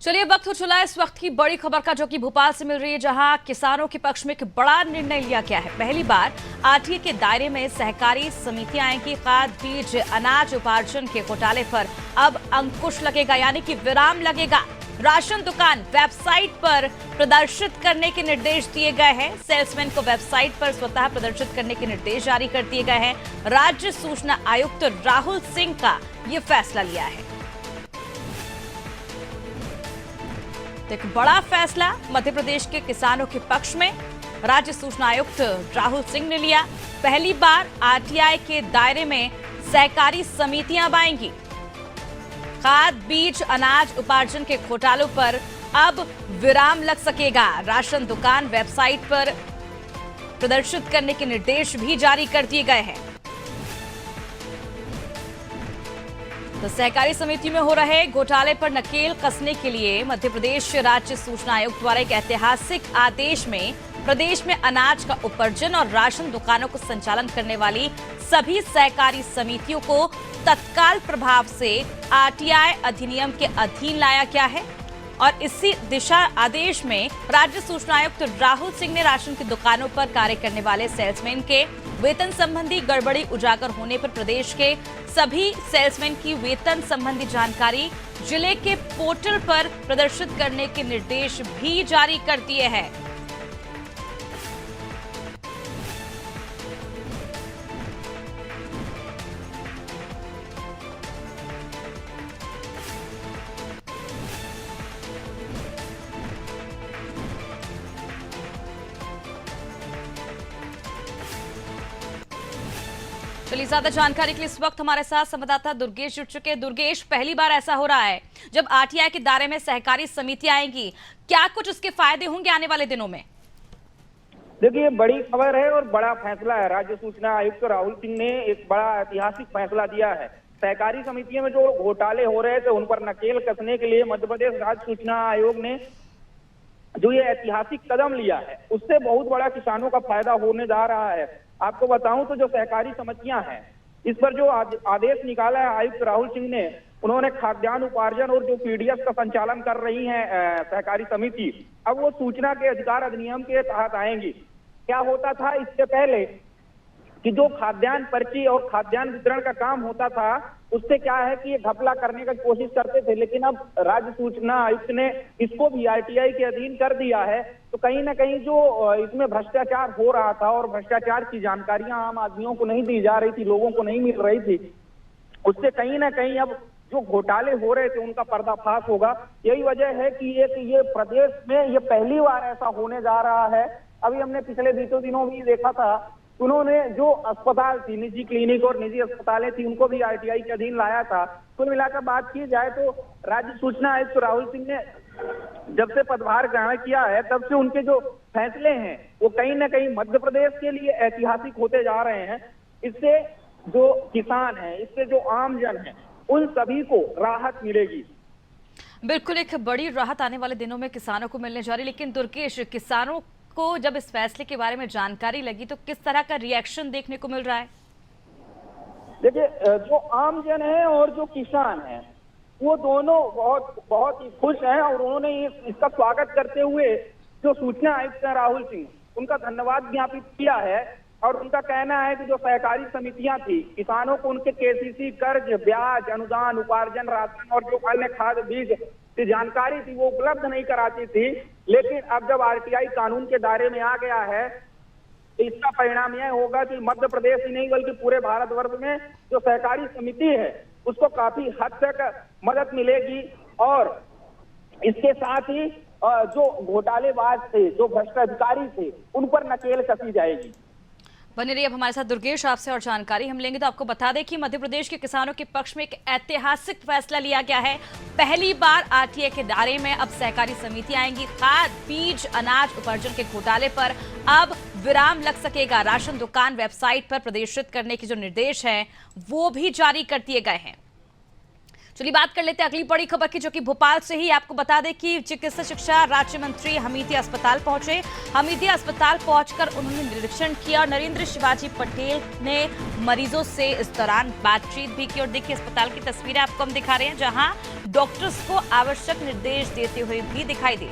चलिए वक्त हो चला इस वक्त की बड़ी खबर का, जो कि भोपाल से मिल रही है, जहां किसानों के पक्ष में एक बड़ा निर्णय लिया गया है। पहली बार आरटीए के दायरे में सहकारी समितियां आएंगी। खाद बीज अनाज उपार्जन के घोटाले पर अब अंकुश लगेगा, यानी कि विराम लगेगा। राशन दुकान वेबसाइट पर प्रदर्शित करने के निर्देश दिए गए हैं। सेल्समैन को वेबसाइट पर स्वतः प्रदर्शित करने के निर्देश जारी कर दिए गए हैं। राज्य सूचना आयुक्त राहुल सिंह का ये फैसला लिया है। एक बड़ा फैसला मध्य प्रदेश के किसानों के पक्ष में राज्य सूचना आयुक्त राहुल सिंह ने लिया। पहली बार आरटीआई के दायरे में सहकारी समितियां अब आएंगी। खाद बीज अनाज उपार्जन के घोटालों पर अब विराम लग सकेगा। राशन दुकान वेबसाइट पर प्रदर्शित करने के निर्देश भी जारी कर दिए गए हैं। तो सहकारी समिति में हो रहे घोटाले पर नकेल कसने के लिए मध्य प्रदेश राज्य सूचना आयोग द्वारा एक ऐतिहासिक आदेश में प्रदेश में अनाज का उपार्जन और राशन दुकानों को संचालन करने वाली सभी सहकारी समितियों को तत्काल प्रभाव से आरटीआई अधिनियम के अधीन लाया गया है। और इसी दिशा आदेश में राज्य सूचना आयुक्त राहुल सिंह ने राशन की दुकानों पर कार्य करने वाले सेल्समैन के वेतन संबंधी गड़बड़ी उजागर होने पर प्रदेश के सभी सेल्समैन की वेतन संबंधी जानकारी जिले के पोर्टल पर प्रदर्शित करने के निर्देश भी जारी कर दिए हैं। चलिए ज्यादा जानकारी के लिए इस वक्त हमारे साथ संवाददाता दुर्गेश जुड़ चुके हैं। दुर्गेश, पहली बार ऐसा हो रहा है जब आरटीआई के दायरे में सहकारी समितियां आएंगी, क्या कुछ उसके फायदे होंगे आने वाले दिनों में? देखिए, बड़ी खबर है और बड़ा फैसला है। राज्य सूचना आयुक्त राहुल सिंह ने एक बड़ा ऐतिहासिक फैसला दिया है। सहकारी समितियों में जो घोटाले हो रहे थे उन पर नकेल कसने के लिए मध्य प्रदेश राज्य सूचना आयोग ने जो ये ऐतिहासिक कदम लिया है, उससे बहुत बड़ा किसानों का फायदा होने जा रहा है। आपको बताऊं तो जो सहकारी समितियां हैं, इस पर जो आदेश निकाला है आयुक्त राहुल सिंह ने, उन्होंने खाद्यान्न उपार्जन और जो पीडीएस का संचालन कर रही है सहकारी समिति, अब वो सूचना के अधिकार अधिनियम के तहत आएंगी। क्या होता था इससे पहले कि जो खाद्यान्न पर्ची और खाद्यान्न वितरण का काम होता था, उससे क्या है कि ये घपला करने की कोशिश करते थे, लेकिन अब राज्य सूचना आयुक्त ने इसको भी आरटीआई के अधीन कर दिया है। तो कहीं ना कहीं जो इसमें भ्रष्टाचार हो रहा था और भ्रष्टाचार की जानकारियां आम आदमियों को नहीं दी जा रही थी, लोगों को नहीं मिल रही थी, उससे कहीं ना कहीं अब जो घोटाले हो रहे थे उनका पर्दाफाश होगा। यही वजह है कि ये प्रदेश में ये पहली बार ऐसा होने जा रहा है। अभी हमने पिछले बीतों दिनों भी देखा था, उन्होंने जो अस्पताल थी, निजी क्लिनिक और निजी अस्पतालें थी, उनको भी आरटीआई के अधीन लाया था। कुल मिलाकर बात की जाए तो राज्य सूचना आयुक्त राहुल सिंह ने जब से पदभार ग्रहण किया है, तब से उनके जो फैसले हैं वो कहीं ना कहीं मध्य प्रदेश के लिए ऐतिहासिक होते जा रहे हैं। इससे जो किसान हैं, इससे जो आम जन है, उन सभी को राहत मिलेगी। बिल्कुल, एक बड़ी राहत आने वाले दिनों में किसानों को मिलने जा रही। लेकिन दुर्गेश, किसानों को जब इस फैसले के बारे में जानकारी लगी तो किस तरह का रिएक्शन देखने को मिल रहा है? देखिए, जो आम जन है और जो किसान है, वो दोनों बहुत ही खुश हैं और उन्होंने इसका स्वागत करते हुए जो सूचना आयुक्त राहुल सिंह, उनका धन्यवाद ज्ञापित किया है। और उनका कहना है कि जो सहकारी समितियां थी, किसानों को उनके केसीसी, कर्ज, ब्याज, अनुदान, उपार्जन, राशन और जो अन्य खाद बीज की जानकारी थी वो उपलब्ध नहीं कराती थी। लेकिन अब जब आरटीआई कानून के दायरे में आ गया है, तो इसका परिणाम यह होगा कि मध्य प्रदेश ही नहीं बल्कि पूरे भारतवर्ष में जो सहकारी समिति है उसको काफी हद तक मदद मिलेगी। और इसके साथ ही जो घोटालेबाज थे, जो भ्रष्टाधिकारी थे, उन पर नकेल कसी जाएगी। बने रहिए अब हमारे साथ दुर्गेश, आपसे और जानकारी हम लेंगे। तो आपको बता दें कि मध्य प्रदेश के किसानों के पक्ष में एक ऐतिहासिक फैसला लिया गया है। पहली बार आरटीआई के दायरे में अब सहकारी समिति आएंगी। खाद बीज अनाज उपार्जन के घोटाले पर अब विराम लग सकेगा। राशन दुकान वेबसाइट पर प्रदर्शित करने के जो निर्देश हैं वो भी जारी कर दिए गए हैं। चलिए बात कर लेते हैं अगली बड़ी खबर की, जो कि भोपाल से ही। आपको बता दें कि चिकित्सा शिक्षा राज्य मंत्री हमीदिया अस्पताल पहुंचे। हमीदिया अस्पताल पहुंचकर उन्होंने निरीक्षण किया और नरेंद्र शिवाजी पटेल ने मरीजों से इस दौरान बातचीत भी की। और देखिए अस्पताल की तस्वीरें आपको हम दिखा रहे हैं, जहां डॉक्टर्स को आवश्यक निर्देश देते हुए भी दिखाई दे।